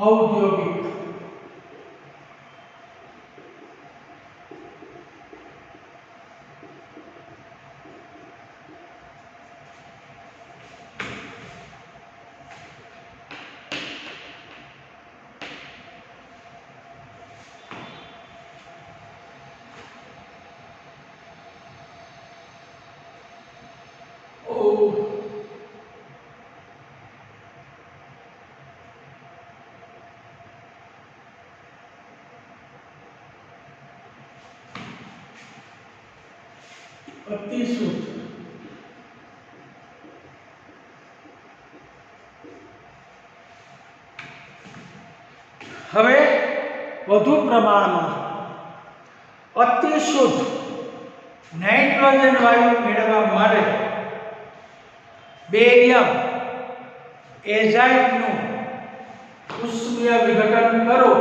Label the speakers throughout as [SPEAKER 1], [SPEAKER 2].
[SPEAKER 1] औद्योगिक अतिशुद्ध હવે વધુ પ્રમાણમાં અતિશુદ્ધ નાઇટ્રોજન વાયુ મેળવવા માટે બેરિયમ એઝાઇડનું ઉષ્મીય વિઘટન કરો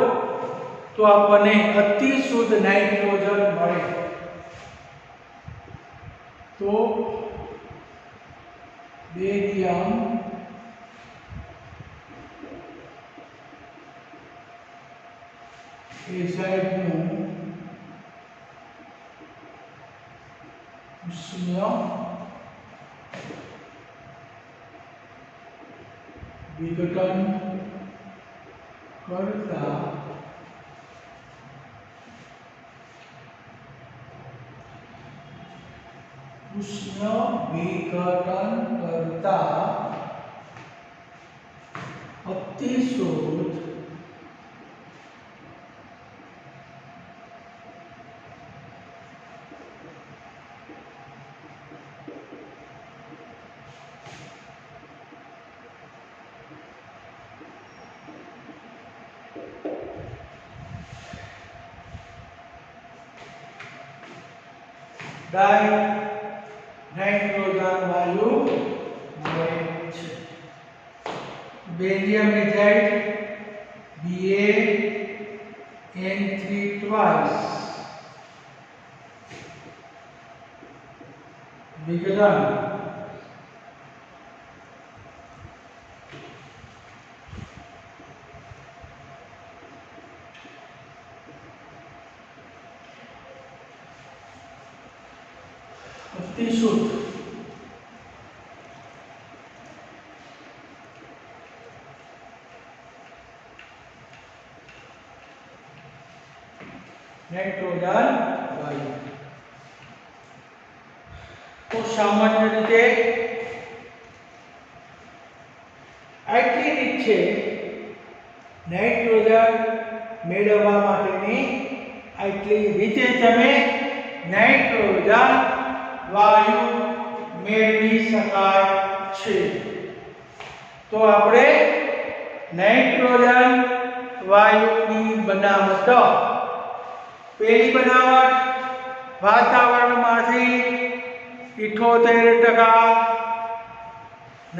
[SPEAKER 1] તો આપણને અતિશુદ્ધ નાઇટ્રોજન મળે। तो बेरियम एजाइडનું ઉષ્મીય વિઘટન કરતા ઉષ્ણ વિઘટન કરતા અતિશોધ डाई नाइट्रोजन वायु મળે છે। બેરિયમ એઝાઇડ BaN3 twice વિઘટન अतिशुद्ध नाइट्रोजन वायु। तो सामान्य रीते आटली રીત છે નાઇટ્રોજન મેળવવા માટેની। આટલી રીતે તમે નાઇટ્રોજન वायु मेळवी शकाय छे। तो आपणे नाइट्रोजन वायुनी बनावट पहली बनावट वातावरणमांथी 78%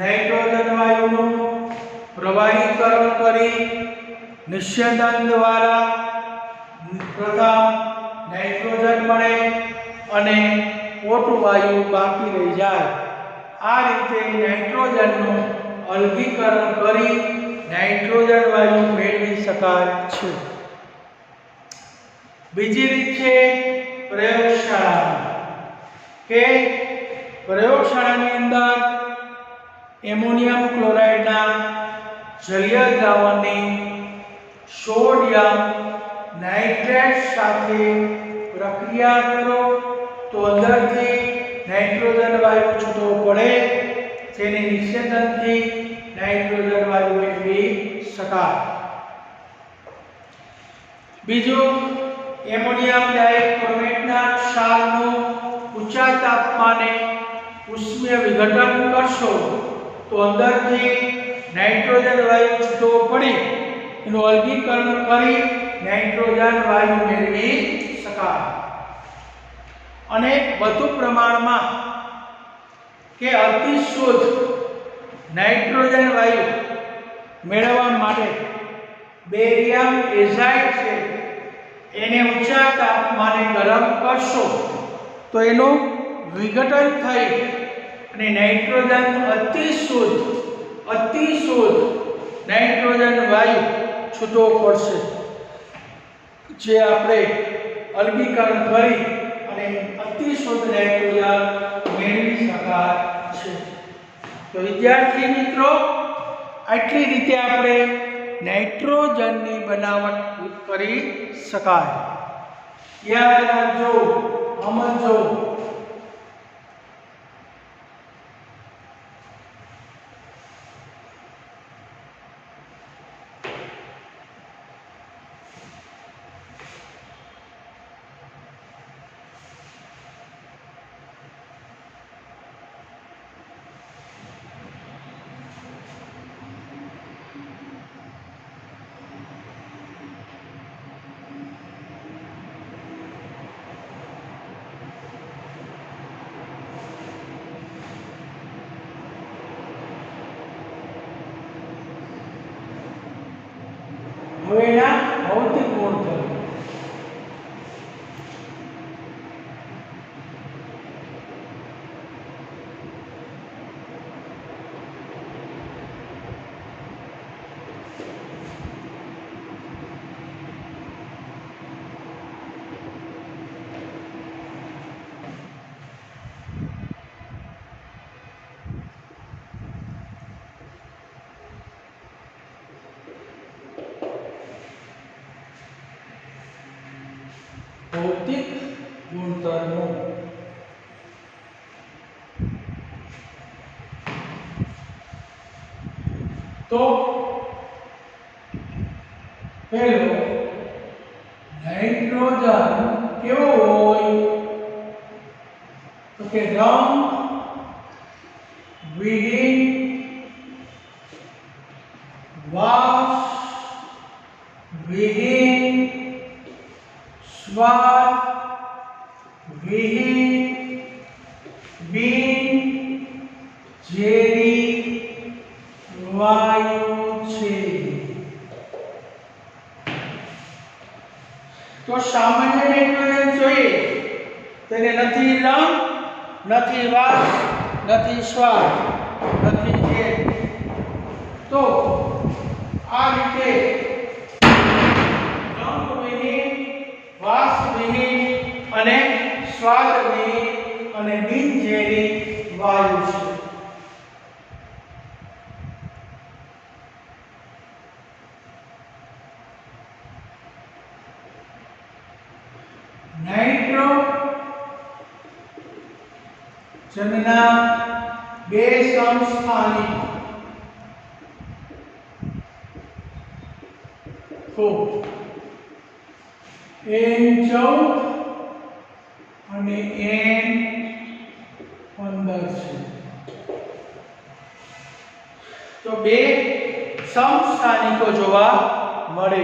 [SPEAKER 1] नाइट्रोजन वायुनुं प्रवाहीकरण करी निस्यंदन द्वारा प्रथम नाइट्रोजन मळे अने ओटू वायु बाकी रही जाए। आ रीते नाइट्रोजनનું અલગીકરણ કરી નાઇટ્રોજન વાયુ મેળવી શકાય છે। બીજી રીત છે પ્રયોગશાળા કે પ્રયોગશાળાની અંદર એમોનિયમ ક્લોરાઇડના જલીય દ્રાવણની સોડિયમ નાઇટ્રેટ સાથે પ્રક્રિયા કરો तो अंदर थी नाइट्रोजन वायु छूटो पड़े जेने निस्यंदन थी नाइट्रोजन वायु मेळवी शकाय। बीजो एमोनियम डाइक्रोमेटना क्षारनु ऊंचा तापमाने उष्मीय विघटन करशो तो अंदर थी नाइट्रोजन वायु छूटो पड़ी एनु अलगीकरण करी नाइट्रोजन वायु मेळवी शकाय। અને વધુ પ્રમાણમાં કે અતિશુદ્ધ નાઇટ્રોજન વાયુ મેળવવા માટે બેરિયમ એઝાઇડ છે એને ઊંચા તાપમાને ગરમ કરશો તો એનું વિઘટન થઈ અને નાઇટ્રોજન અતિશુદ્ધ નાઇટ્રોજન વાયુ છૂટવો પડશે, જે આપણે અલગીકરણ કરી અને અતિશુદ્ધ નાઇટ્રોજન મેળવી શકાય છે. તો વિદ્યાર્થી મિત્રો, આટલી રીતે આપણે નાઇટ્રોજનની બનાવટ કરી શકાય. યાદ રાખજો, સમજો. હવે એના ભૌતિક ગુણધર્મો. ભૌતિક ગુણધર્મો. તો પહેલો, નાઇટ્રોજન કેવો હોય? તો કે રંગ વિહીન, વાસ વિહીન, સ્વાદ વિહીન, બિન ઝેરી વાયુ છે. તો સામાન્ય નાઇટ્રોજન જોઈએ તેને નથી રંગ, નથી વાસ, નથી સ્વાદ, નથી ઝેર. તો આ રીતે રંગ વિહીન, વાસ વિહીન અને સ્વાદ વિહીન અને બિનઝેરી વાયુ છે. નાઇટ્રોજનના બે સમસ્થાનિકો N14 અને N15 છે. તો બે સમસ્થાનિકો જોવા મળે,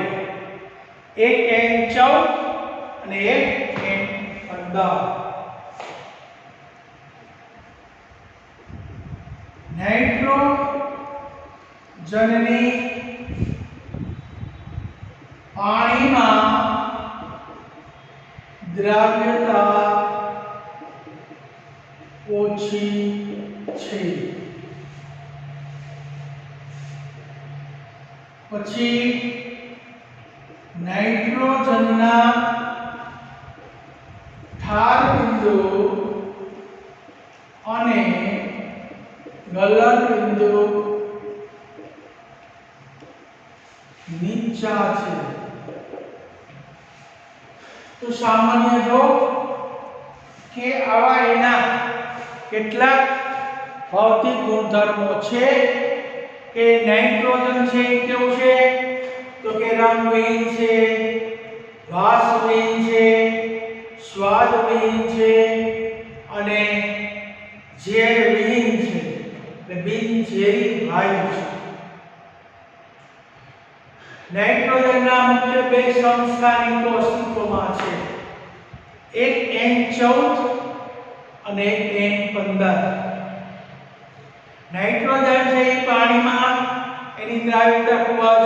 [SPEAKER 1] એક N14 અને એક N15. નાઇટ્રોજનની પાણીમાં દ્રાવ્યતા ઓછી છે. પછી નાઇટ્રોજનના ઠાર બિંદુ અને ગલન બિંદુ નીચા છે. તો સામાન્ય જો કે આવા એના કેટલાક ભૌતિક ગુણધર્મો છે કે નાઇટ્રોજન છે કેવું છે? તો કે રંગહીન છે, વાસહીન છે, સ્વાદહીન છે અને ઝેરવિહીન છે, એટલે બિનઝેરી વાયુ છે. નાઇટ્રોજનના મુખ્ય બે સમસ્થાનિકો અસ્તિત્વમાં છે, એક N14 અને એક N15. નાઇટ્રોજન છે એ પાણીમાં એની દ્રાવ્યતા ખૂબ જ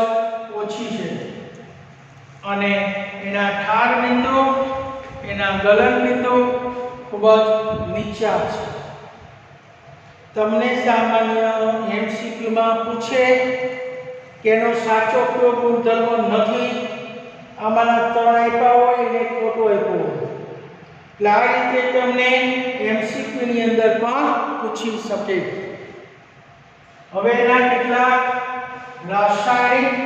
[SPEAKER 1] ઓછી છે અને એના ઠાર બિંદુ, એના ગલન બિંદુ ખૂબ જ નીચા છે. તમને સામાન્ય MCQ માં પૂછે કે એનો સાચો કયો ગુણધર્મ નથી, આમાંના 3 આપ્યા હોય અને એક ખોટો આપ્યો હોય. એટલે આ રીતે તમને MCQ ની અંદર પણ પૂછી શકે. હવે એના કેટલાક રાસાયણિક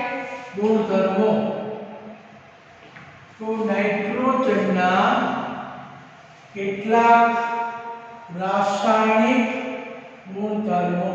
[SPEAKER 1] ગુણધર્મો. તો નાઇટ્રોજનના કેટલાક રાસાયણિક ગુણધર્મો.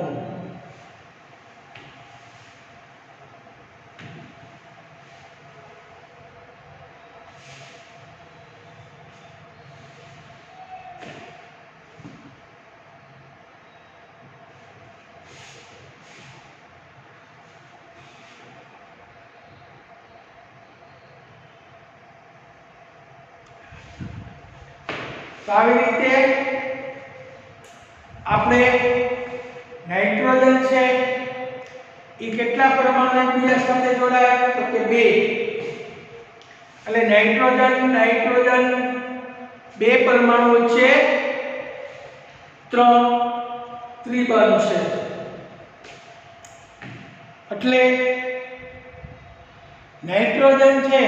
[SPEAKER 1] તો આવી રીતે આપણે નાઇટ્રોજન છે એ કેટલા પરમાણુ એકબીજા સાથે જોડાય તો કે 2. એટલે નાઇટ્રોજન 2 પરમાણુ વચ્ચે 3 ત્રિબંધ છે. એટલે નાઇટ્રોજન છે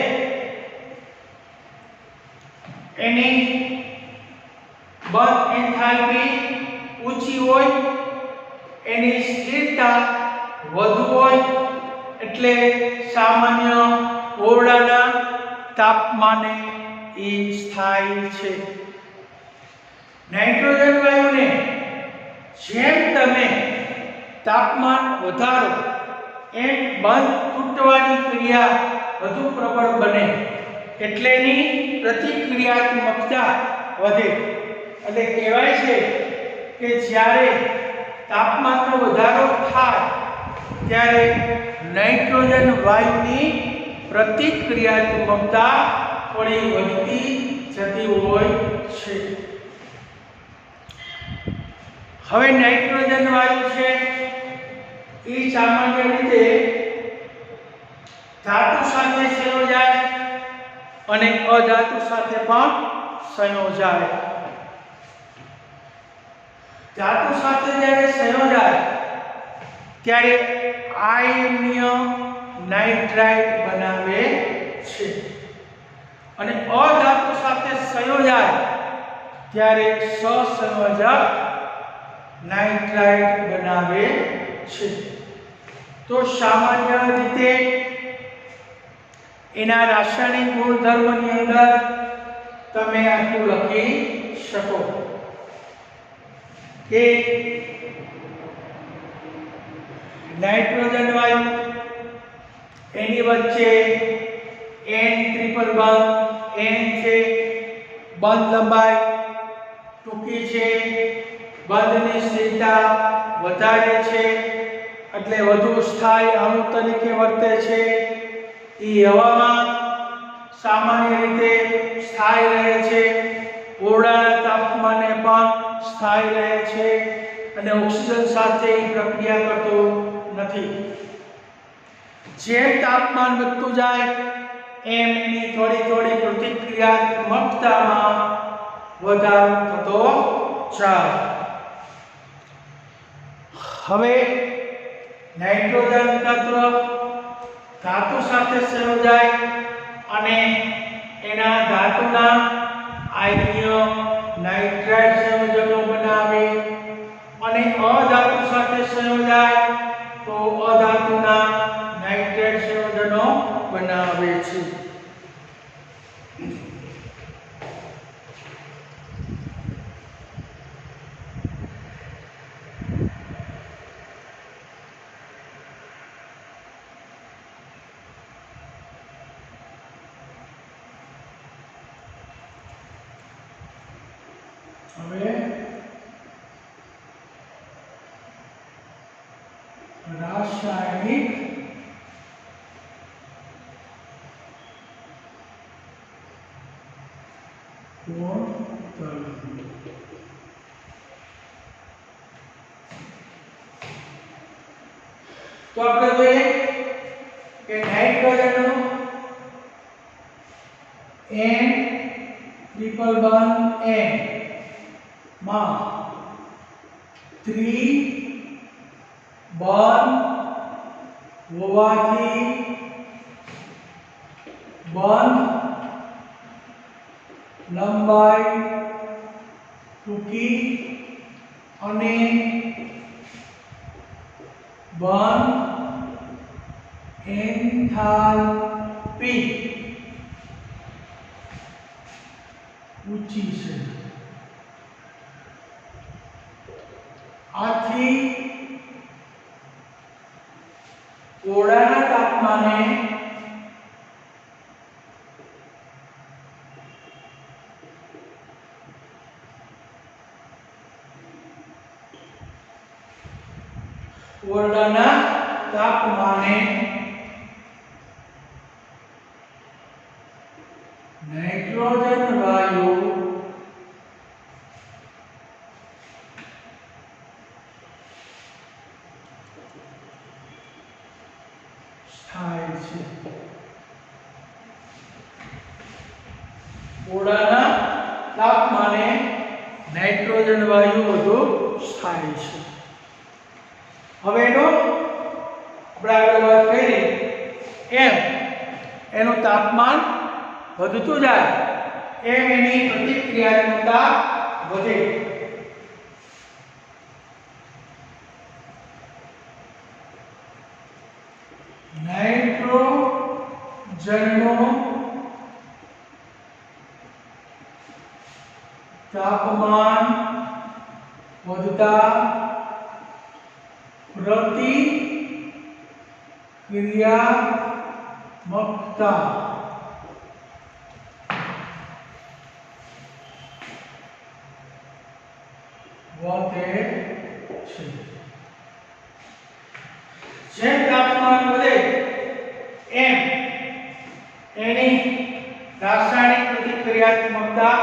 [SPEAKER 1] એની બંધ એન્થાલ્પી ઊંચી હોય, એની સ્થિરતા વધુ હોય, એટલે સામાન્ય ઓરડાના તાપમાને એ સ્થાયી છે. નાઇટ્રોજન વાયુને જેમ તમે તાપમાન વધારો એમ બંધ તૂટવાની ક્રિયા વધુ પ્રબળ બને, એટલે એની પ્રતિક્રિયાત્મકતા વધે. એટલે કહેવાય છે કે જ્યારે તાપમાનનો વધારો થાય ત્યારે નાઇટ્રોજન વાયુની પ્રતિક્રિયાત્મકતા થોડી વધતી જતી હોય છે. હવે નાઇટ્રોજન વાયુ છે એ સામાન્ય રીતે ધાતુ સાથે સંયોજાય અને અધાતુ સાથે પણ સંયોજાય. ધાતુ સાથે જ્યારે સંયોજાય ત્યારે આયનીય નાઇટ્રાઇટ બનાવે છે અને અધાતુ સાથે સંયોજાય ત્યારે સહસંયોજક નાઇટ્રાઇટ બનાવે છે. તો સામાન્ય રીતે એના રાસાયણિક ગુણધર્મની અંદર તમે આટલું લખી શકો કે નાઇટ્રોજન વાયુ એની વચ્ચે N ટ્રિપલ બંધ N છે, બંધ લંબાઈ ટૂંકી છે, બંધની સ્થિરતા વધારે છે, એટલે વધુ સ્થાયી અણુ તરીકે વર્તે છે. એ હવામાં સામાન્ય રીતે સ્થાયી રહે છે, ઓરડાના તાપમાને પણ સ્થાયી રહે છે અને ઓક્સિજન સાથે પ્રક્રિયા કરતો નથી. જેમ તાપમાન વધતું જાય એમ એની થોડી પ્રતિક્રિયાત્મકતામાં વધારો થતો જાય. હવે નાઇટ્રોજન તત્વ ધાતુ સાથે સંયોજાય અને એના ધાતુના આયનીય નાઇટ્રાઇટ સંયોજનો બનાવે અને અધાતુ સાથે સંયોજાય તો અધાતુના નાઇટ્રેટ સંયોજનો બનાવે છે. હવે રાસાયણિક ગુણધર્મો. તો આપણે જોઈએ કે નાઇટ્રોજનનું N ટ્રિપલ બંધ N માં 3 બંધ હોવાથી બંધ લંબાઈ ટૂંકી અને બંધ એન્થાલ્પી ઊંચી છે. આથી ઓરડાના તાપમાને નાઇટ્રોજન વાયુ થાય છે. ઓરડાના તાપમાને નાઇટ્રોજન વાયુ વધુ થાય છે. હવે એનો આપણે આગળ વાત કરી એમ એનું તાપમાન વધતું જાય એમ એની પ્રતિક્રિયાત્મકતા વધે. નાઇટ્રોજનનું તાપમાન વધતા પ્રતિક્રિયાત્મકતા વધે છે. જેમ તાપમાન વધે એમ એની રાસાયણિક પ્રતિક્રિયાત્મકતા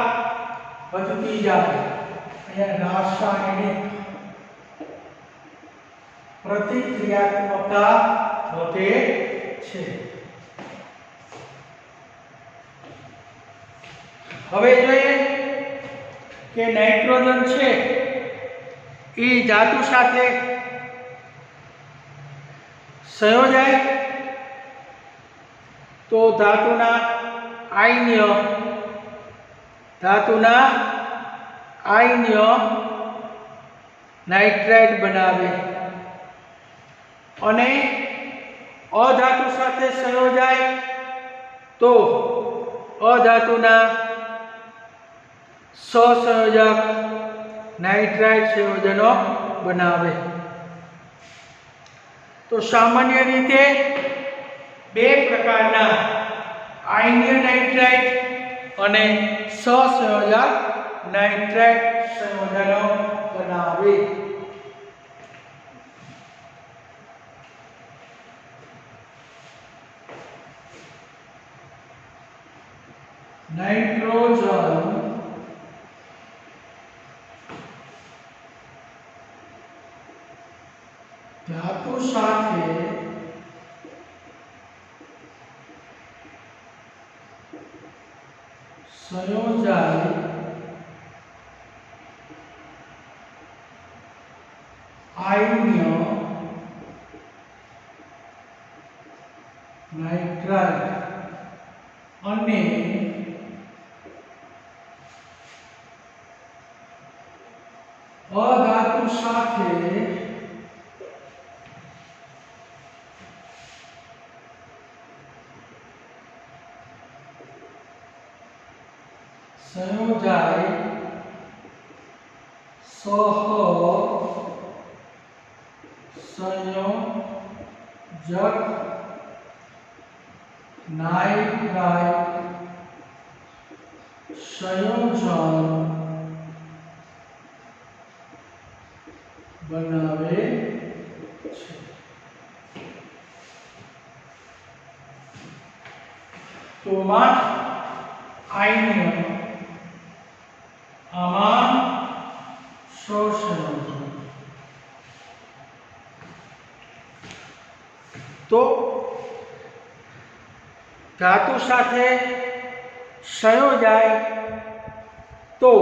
[SPEAKER 1] વધતી જાય. અહીંયા રાસાયણિક પ્રતિક્રિયાત્મકતા વધે છે. હવે જોઈએ કે નાઇટ્રોજન છે એ ધાતુ સાથે સંયોજાય તો ધાતુના આયન્ય નાઇટ્રાઇટ બનાવે અને અધાતુ સાથે સંયોજાય તો અધાતુના સહસંયોજક નાઇટ્રાઇટ સંયોજનો બનાવે. તો સામાન્ય રીતે બે પ્રકારના આયન્ય નાઇટ્રાઇટ અને સહસંયોજક નાઇટ્રાઇટ સંયોજનો બનાવે. નાઇટ્રોજન ધાતુ સાથે સંયોજાય આયન્ય નાઇટ્રાઇટ અને અધાતુ સાથે સંયોજાય સહસંયોજક નાઇટ્રાઇટ સંયોજન બનાવે છે. તો આયન્ય આમાં સહસંયોજન. તો ધાતુ સાથે સંયોજાય તો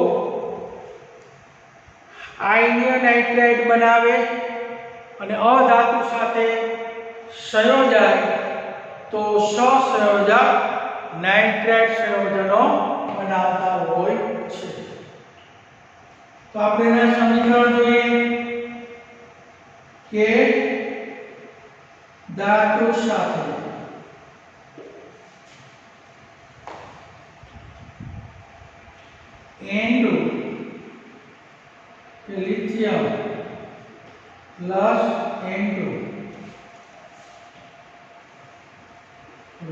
[SPEAKER 1] આયન્ય નાઇટ્રાઇટ બનાવે અને અધાતુ સાથે સંયોજાય તો સહસંયોજક નાઇટ્રેટ સંયોજનો બનાવતા હોય છે। તો આપણે એના સમીકરણ જોઈએ કે ધાતુ સાથે N2 lithium plus N2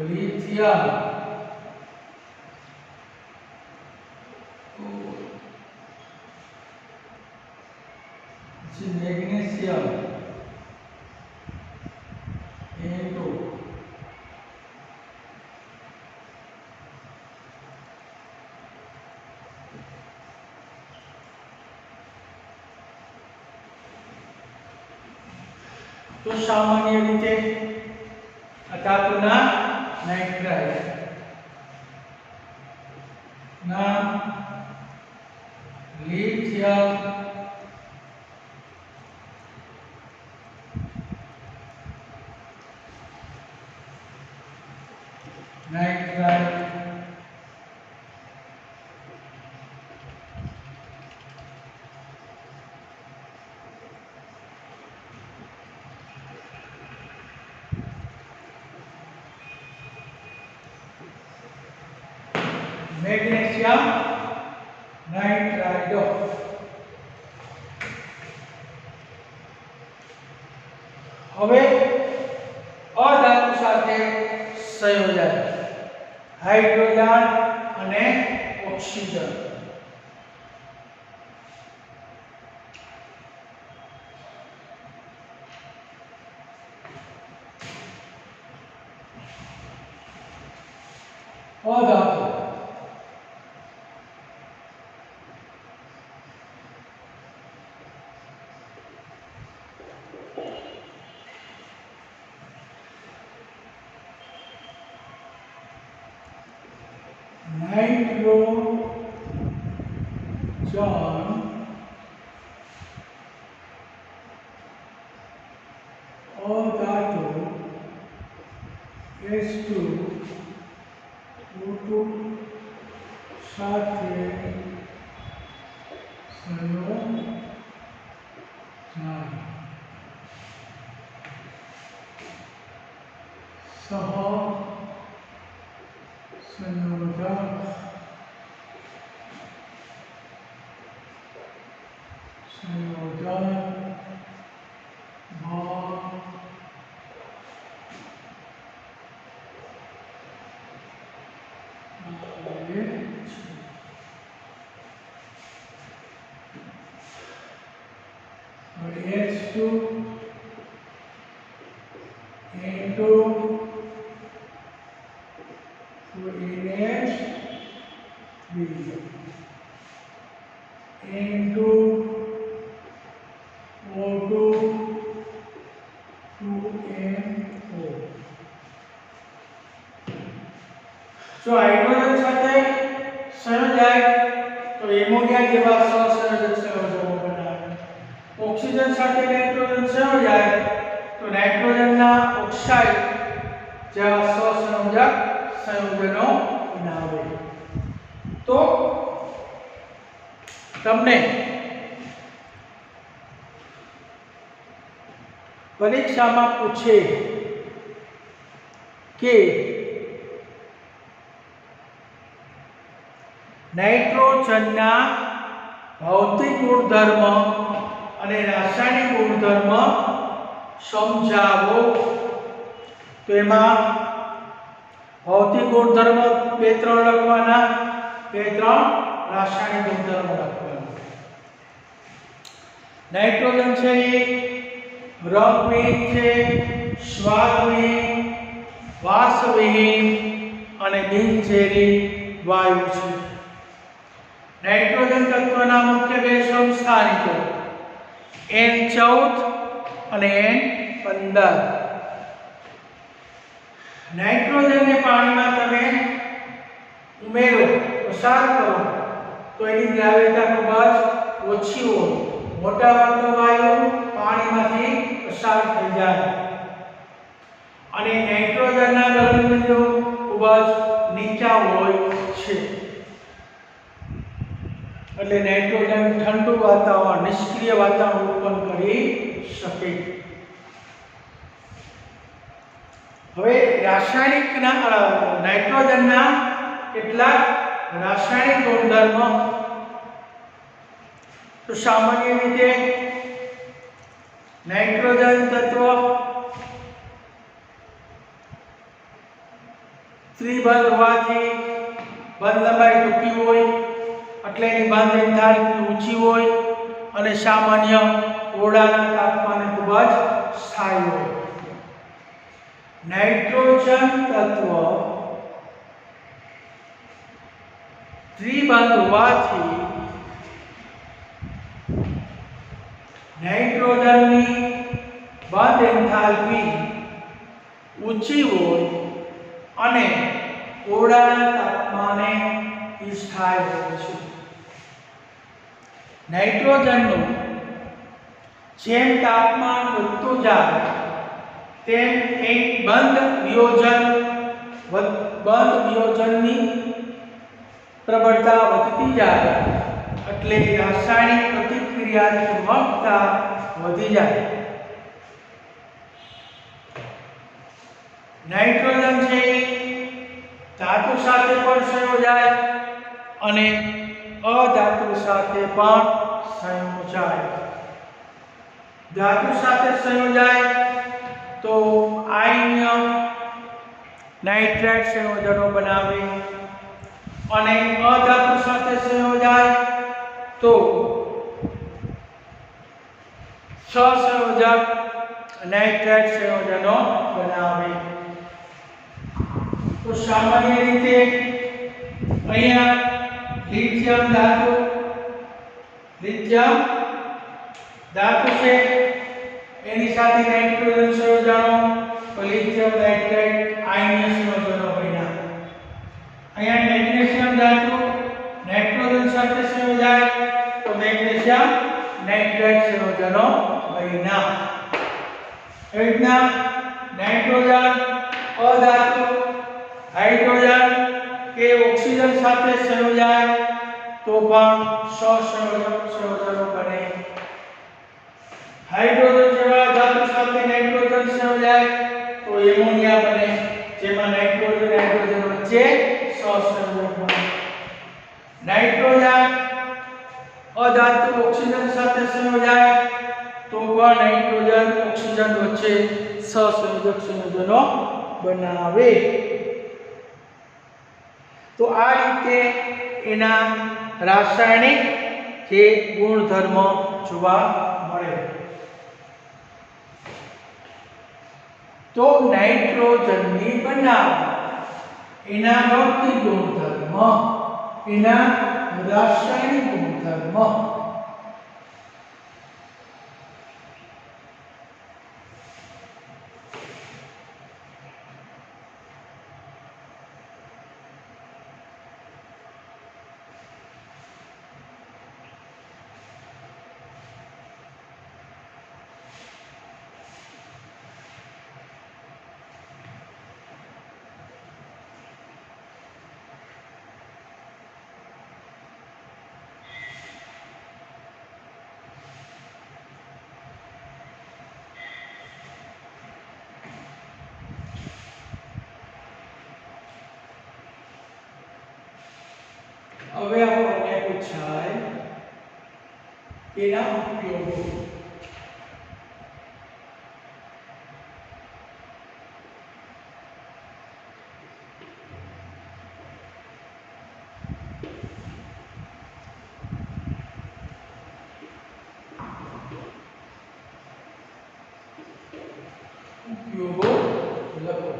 [SPEAKER 1] lithium magnesium N2 तो सामान्य रीते धातुना नाइट्राइड ना लिथियम नाइट्राइड मैग्नीशियम नाइट्राइड। હવે અધાતુ સાથે સંયોજન હાઇડ્રોજન અને ઓક્સિજન। અધાતુ नाइट्रोजन अधातु H2O2 સાથે સંયોજન H2 N2 NH3 N2 O2 2NO। जो हाइड्रोजन સાથે સંયોજાય તો એમોનિયા જેવા સહસંયોજક સંયોજનો બનાવે। ऑक्सीजन સાથે નાઇટ્રોજન સંયોજાય તો નાઇટ્રોજનના ઓક્સાઇડ જેવા સહસંયોજક સંયોજનો બનાવે। તો તમને પરીક્ષામાં પૂછે કે નાઇટ્રોજનના ભૌતિક ગુણધર્મ અને રાસાયણિક ગુણધર્મ સમજાવો। તો એમાં ભૌતિક ગુણધર્મ બે ત્રણ લખવાના, બે ત્રણ રાસાયણિક ગુણધર્મ લખવાના। નાઇટ્રોજન છે એ રંગવિહીન છે, સ્વાદવિહીન, વાસવિહીન અને બિનઝેરી વાયુ છે। નાઇટ્રોજન તત્વના મુખ્ય બે સમસ્થાનિકો N14 અને N15। નાઇટ્રોજનને પાણીમાં તમે ઉમેરો, પસાર કરો તો એની દ્રાવ્યતા ખૂબ જ ઓછી હોય। મોટાભાગનો વાયુ પાણીમાંથી પસાર થઈ જાય। અને નાઇટ્રોજનના ગલનબિંદુ ખૂબ જ નીચા હોય છે, એટલે નાઇટ્રોજન ઠંડુ વાતાવરણ, નિષ્ક્રિય વાતાવરણ ઉત્પન્ન કરી શકે. હવે રાસાયણિકના નાઇટ્રોજનના કેટલાક રાસાયણિક ગુણધર્મો. તો સામાન્ય રીતે નાઇટ્રોજન તત્વ ત્રિબંધ હોવાથી બંધ લંબાઈ ટૂંકી હોય, એટલે એની બંધ એન્થાલ્પી ઊંચી હોય અને સામાન્ય ઓરડાના તાપમાને ખૂબ જ સ્થાયી હોય. નાઇટ્રોજન તત્વ ત્રિબંધ હોવાથી નાઇટ્રોજનની બંધ એન્થાલ્પી ઊંચી હોય અને ઓરડાના તાપમાને સ્થાયી હોય છે. નાઇટ્રોજનનું જેમ તાપમાન વધતું જાય તેમ એક બંધ વિયોજનની પ્રબળતા વધતી જાય, એટલે રાસાયણિક પ્રતિક્રિયાત્મકતા વધી જાય. નાઇટ્રોજન છે ધાતુ સાથે પણ સંયોજાય અને અધાતુ સાથે પણ સંયોજાય. ધાતુ સાથે સંયોજાય તો આયનિયમ નાઇટ્રાઇટ સંયોજનો બનાવે અને અધાતુ સાથે સંયોજાય તો સહસંયોજક નાઇટ્રાઇટ સંયોજનો બનાવે. તો સામાન્ય રીતે અહીંયા લિથિયમ ધાતુ છે એની સાથે નાઇટ્રોજન સંયોજનો, તો લિથિયમ નાઇટ્રાઇટ આયનીય સંયોજનો બન્યા. અહીંયા મેગ્નેશિયમ ધાતુ નાઇટ્રોજન સાથે સંયોજાય તો મેગ્નેશિયમ નાઇટ્રાઇટ સંયોજનો બન્યા. એ રીતના નાઇટ્રોજન અધાતુ હાઇડ્રોજન કે ઓક્સિજન સાથે સંયોજાય તો પણ સહસંયોજક સંયોજનો બને. હાઇડ્રોજન જેવા ધાતુ સાથે નાઇટ્રોજન સંયોજાય તો એમોનિયા બને, જેમાં નાઇટ્રોજન હાઇડ્રોજન વચ્ચે સહસંયોજક બને. નાઇટ્રોજન અધાતુ ઓક્સિજન સાથે સંયોજાય તો પણ નાઇટ્રોજન ઓક્સિજન વચ્ચે સહસંયોજક સંયોજનો બનાવે. તો આ રીતે એના રાસાયણિક જે ગુણધર્મો જોવા મળે. તો નાઇટ્રોજનની બનાવટ, એના ભૌતિક ગુણધર્મ, એના રાસાયણિક ગુણધર્મ. હવે આપણને પૂછાય એના ઉપયોગો. ઉપયોગો લખો.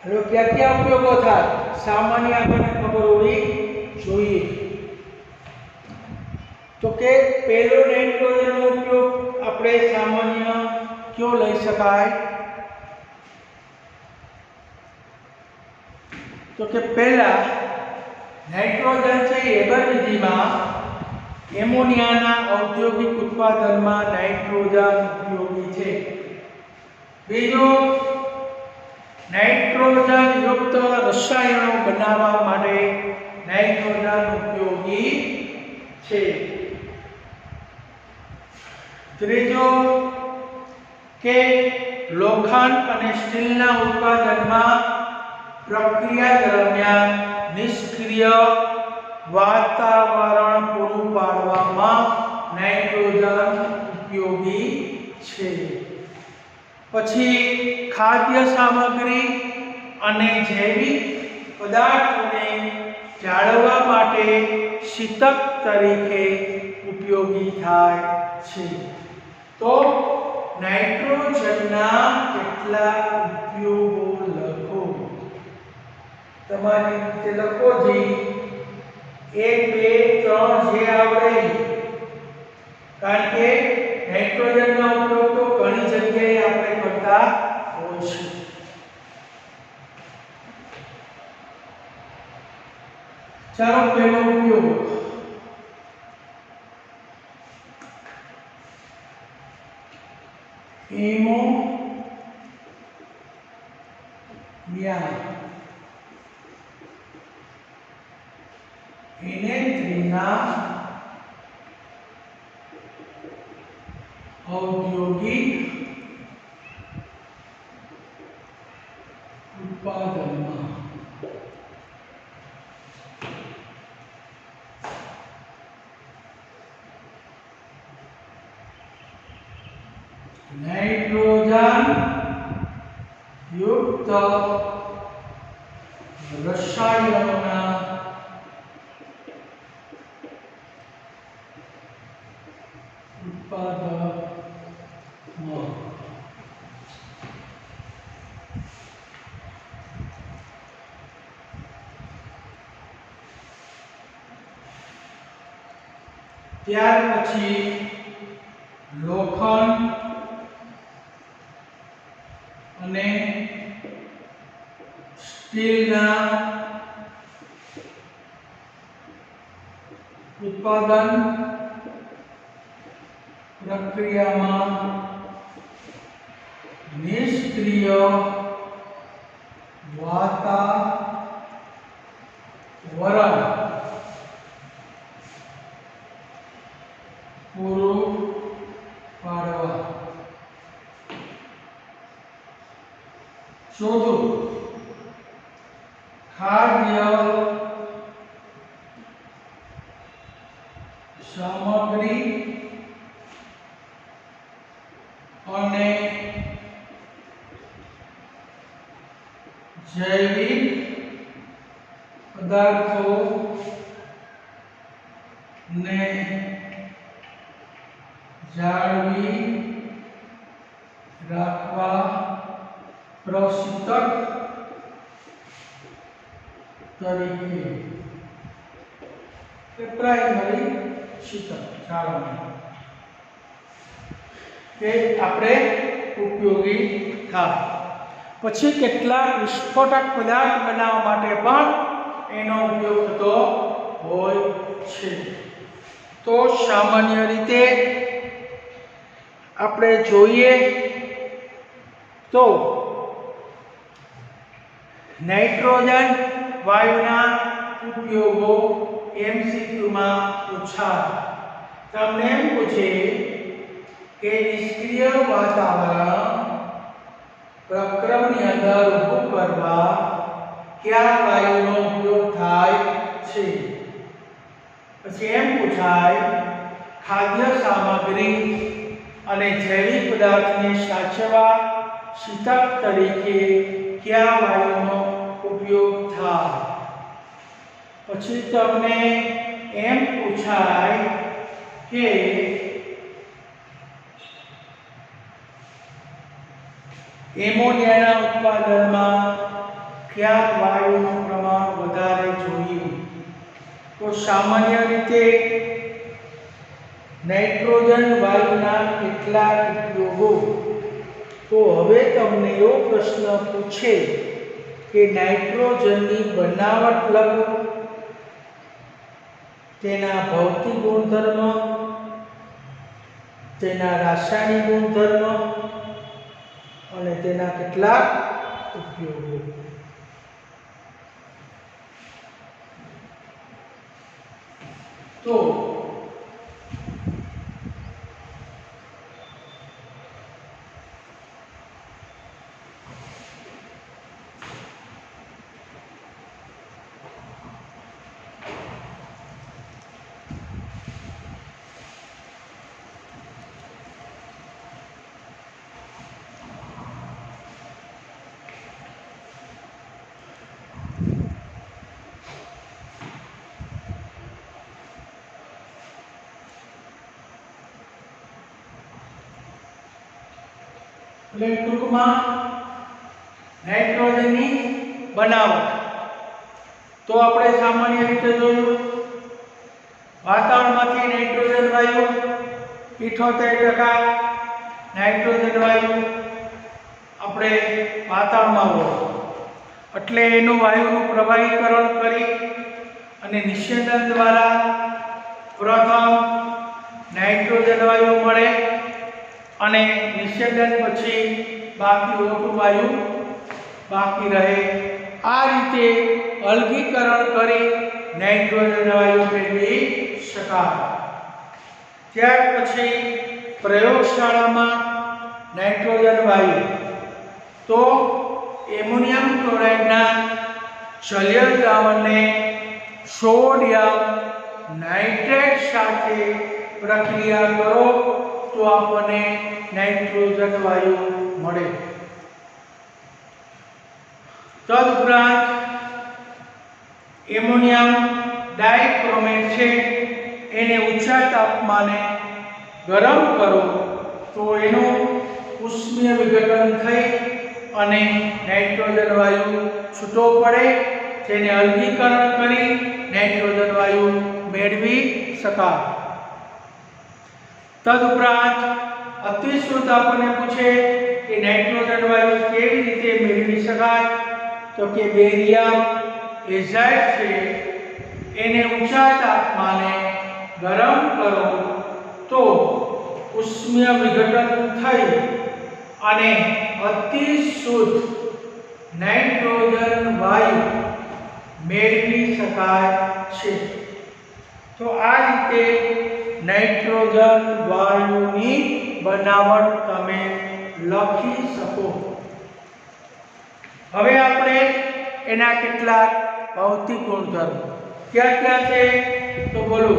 [SPEAKER 1] હવે ક્યાં ક્યાં ઉપયોગો થાય સામાન્ય આપણને ખબર હોવી જોઈએ. તો કે પહેલો નાઇટ્રોજનનો ઉપયોગ આપણે સામાન્ય કયો લઈ શકાય? તો કે પહેલા નાઇટ્રોજન છે હેબર વિધિમાં એમોનિયાના ઔદ્યોગિક ઉત્પાદનમાં નાઇટ્રોજન ઉપયોગી છે. બીજો, નાઇટ્રોજન યુક્ત રસાયણો બનાવવા માટે નાઇટ્રોજન ઉપયોગી છે. ત્રીજો કે લોખંડ અને સ્ટીલના ઉત્પાદનમાં પ્રક્રિયા દરમિયાન નિષ્ક્રિય વાતાવરણ પૂરું પાડવામાં નાઇટ્રોજન ઉપયોગી છે. પછી ખાદ્ય સામગ્રી અને જૈવિક પદાર્થોને જાળવવા માટે શીતક તરીકે ઉપયોગી થાય છે. તો નાઇટ્રોજનના કેટલા ઉપયોગો લખો. તમારી રીતે લખો જી. 1 2 3 જે આવડે, કારણ કે નાઇટ્રોજનનો ઉપયોગ તો ઘણી જગ્યાએ આપણે કરતા હોય છે. ચાલો પહેલો ઉપયોગ. એમોનિયા Na3 ના ઔદ્યોગિક ઉત્પાદનમાં નાઇટ્રોજન યુક્ત રસાયણોના ઉત્પાદનમાં ત્યાર પછી લોખંડ અને સ્ટીલના ઉત્પાદન પ્રક્રિયામાં નિષ્ક્રિય વાતાવરણ પૂરું પાડવા. શોધો ખાદ્ય સામગ્રી અને જૈવિક પદાર્થો ને જાળવી રાખવા પ્રશીતક તરીકે પ્રાઇમરી શીતક જાળવણી તે આપણે ઉપયોગી થાય. પછી કેટલાક વિસ્ફોટક પદાર્થ બનાવવા માટે પણ એનો ઉપયોગ થતો હોય છે. તો સામાન્ય રીતે આપણે જોઈએ તો નાઇટ્રોજન વાયુના ઉપયોગો MCQમાં પૂછાય. તમને એમ પૂછે કે નિષ્ક્રિય વાતાવરણ પ્રક્રમની અંદર ઊભું કરવા કયા વાયુનો ઉપયોગ થાય છે. પછી એમ પૂછાય ખાદ્ય સામગ્રી અને જૈવિક પદાર્થને સાચવવા શીતક તરીકે કયા વાયુનો ઉપયોગ થાય. પછી તમને એમ પૂછાય કે એમોનિયાના ઉત્પાદનમાં કયા વાયુનું પ્રમાણ વધારે જોઈએ. તો સામાન્ય રીતે નાઇટ્રોજન વાયુના કેટલાક ઉપયોગો। તો હવે તમને એવો પ્રશ્ન પૂછે કે નાઇટ્રોજનની બનાવટ લખો, તેના ભૌતિક ગુણધર્મ, તેના રાસાયણિક ગુણધર્મ અને તેના કેટલાક ઉપયોગો। તો એટલે ટૂંકમાં નાઇટ્રોજનની બનાવટ તો આપણે સામાન્ય રીતે જોયું, વાતાવરણમાંથી નાઇટ્રોજન વાયુ 78% નાઇટ્રોજન વાયુ આપણે વાતાવરણમાં હોય, એટલે એનું વાયુનું પ્રવાહીકરણ કરી અને નિષેધન દ્વારા પ્રથમ નાઇટ્રોજન વાયુ મળે અને નિષેધન પછી બાકી O2 વાયુ બાકી રહે। આ રીતે અલગીકરણ કરી નાઇટ્રોજન વાયુ મેળવી શકાય। ત્યાર પછી પ્રયોગશાળામાં નાઇટ્રોજન વાયુ તો એમોનિયમ ક્લોરાઇડના જલીય દ્રાવણને સોડિયમ નાઇટ્રેટ સાથે પ્રક્રિયા કરો તો આપણને નાઇટ્રોજન વાયુ મળે। તદુપરાંત એમોનિયમ ડાઇક્રોમેટ છે એને ઊંચા તાપમાને ગરમ કરો તો એનું ઉષ્મીય વિઘટન થઈ અને નાઇટ્રોજન વાયુ છૂટો પડે, જેને અલગીકરણ કરી નાઇટ્રોજન વાયુ મેળવી શકાય। તદુપરાંત અતિશુદ્ધ આપણને પૂછે કે નાઇટ્રોજન વાયુ કેવી રીતે મેળવી શકાય, તો કે બેરિયમ એઝાઇડ છે એને ઊંચા તાપમાને ગરમ કરો તો ઉષ્મીય વિઘટન થઈ અને અતિશુદ્ધ નાઇટ્રોજન વાયુ મેળવી શકાય છે। તો આ રીતે નાઇટ્રોજન વાયુની બનાવટ તમે લખી શકો। હવે આપણે એના કેટલાક ભૌતિક ગુણધર્મ ક્યાં ક્યાં છે તો બોલો,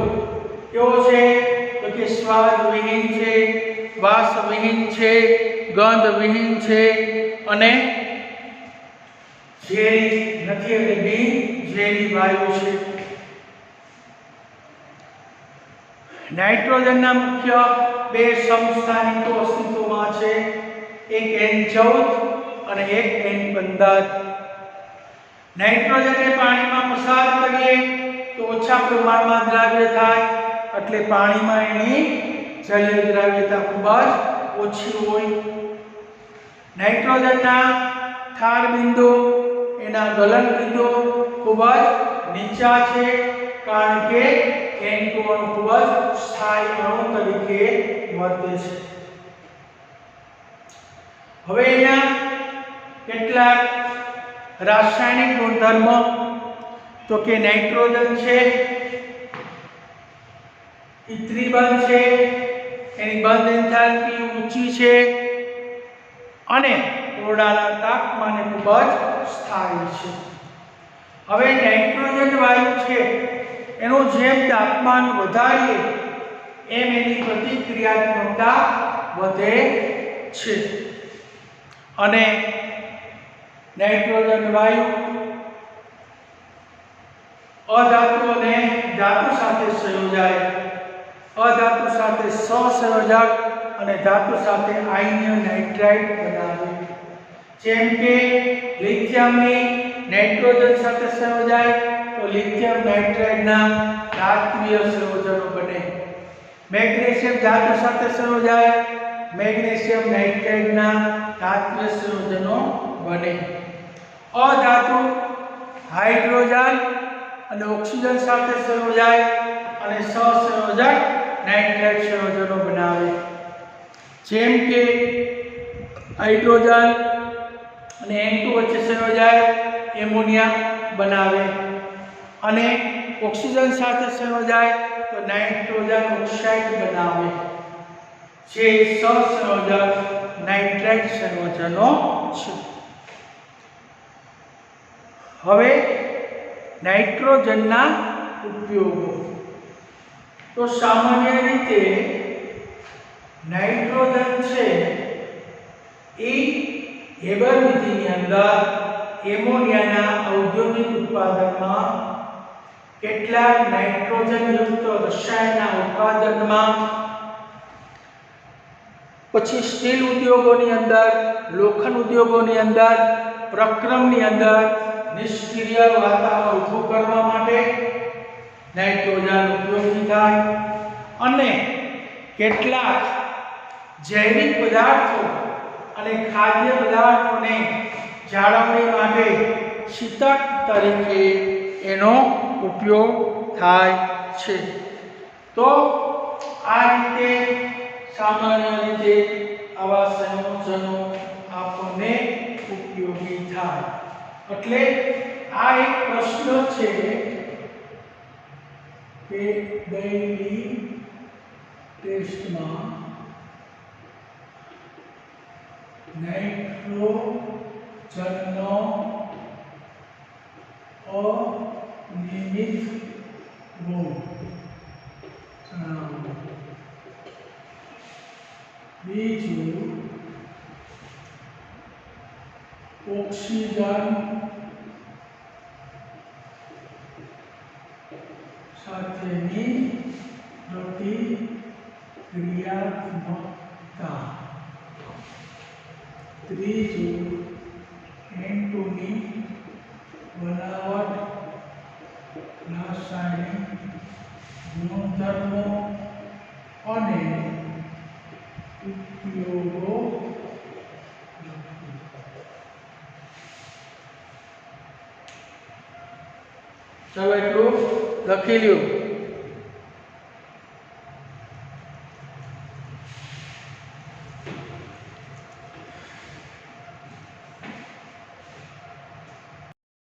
[SPEAKER 1] કેવો છે તો કે સ્વાદ વિહીન છે, વાસ વિહીન છે, ગંધ વિહીન છે અને ઝેરી નથી એટલે બિન ઝેરી વાયુ છે। નાઇટ્રોજનના મુખ્ય બે સમસ્થાનિકો અસ્તિત્વમાં છે, એક N14 અને એક N15। નાઇટ્રોજનને પાણીમાં પસાર કરીએ તો ઓછા પ્રમાણમાં દ્રાવ્ય થાય, એટલે પાણીમાં એની જલીય દ્રાવ્યતા ખૂબ જ ઓછી હોય। નાઇટ્રોજનના ઠાર બિંદુ એના ગલન બિંદુ ખૂબ જ નીચા છે, કારણ કે N2 અણુ ખૂબ જ સ્થાયી અણુ તરીકે વર્તે છે। હવે એના કેટલાક રાસાયણિક ગુણધર્મ તો કે નાઇટ્રોજન છે ઇત્રી બંધ છે, એની બંધ એન્થાલ્પી ઊંચી છે અને ઓરડાના તાપમાને ખૂબ જ સ્થાયી છે। હવે નાઇટ્રોજન વાયુ છે એનું જેમ તાપમાન વધારીએ એમ એની પ્રતિક્રિયાત્મકતા વધે છે અને નાઇટ્રોજન વાયુ અધાતુ અને ધાતુ સાથે સંયોજાય, અધાતુ સાથે સહસંયોજક અને ધાતુ સાથે આયનીય નાઇટ્રાઇડ બનાવે। જેમ કે લિથિયમની નાઇટ્રોજન સાથે સંયોજાય તો લિથિયમ નાઇટ્રાઇડના ધાત્વિય સંયોજનો બને। મેગ્નેશિયમ ધાતુ સાથે સંયોજાય, મેગ્નેશિયમ નાઇટ્રેટના ધાત્વિય સંયોજનો બને. અધાતુ હાઇડ્રોજન અને ઓક્સિજન સાથે સંયોજાય અને સહસંયોજક નાઇટ્રેટ સંયોજનો બનાવે. જેમ કે હાઇડ્રોજન અને N2 વચ્ચે સંયોજાય એમોનિયા બનાવે અને ઓક્સિજન સાથે સંયોજાય તો નાઇટ્રોજન ઓક્સાઇડ બનાવે, જે સહસંયોજક નાઇટ્રેટ સંયોજનો છે. હવે નાઇટ્રોજનના ઉપયોગો. તો સામાન્ય રીતે નાઇટ્રોજન છે એ હેબર વિધિની અંદર એમોનિયાના ઔદ્યોગિક ઉત્પાદનમાં, કેટલાક નાઇટ્રોજનયુક્ત રસાયણના ઉત્પાદનમાં, પછી સ્ટીલ ઉદ્યોગોની અંદર, લોખંડ ઉદ્યોગોની અંદર, પ્રક્રમની અંદર નિષ્ક્રિય વાતાવરણ ઊભું કરવા માટે નાઇટ્રોજન ઉપયોગી થાય અને કેટલાક જૈવિક પદાર્થો અને ખાદ્ય પદાર્થોને જાળવણી માટે શીતક તરીકે એનો ઉપયોગ થાય છે. તો આ રીતે સામાન્ય રીતે આવા સંયોજનો આપણને ઉપયોગી થાય. એટલે આ એક પ્રશ્ન છે કે ડેઇલી ટેસ્ટમાં નાઇટ્રોજનનો અનિયમિત ગુણ જણાવો. બીજું, ઓક્સિજન સાથેની પ્રતિક્રિયાત્મકતા. ત્રીજું, N2 ની બનાવટ, રાસાયણિક ગુણધર્મો અને ઉપયોગો. ચાલો એટલું લખી લ્યો.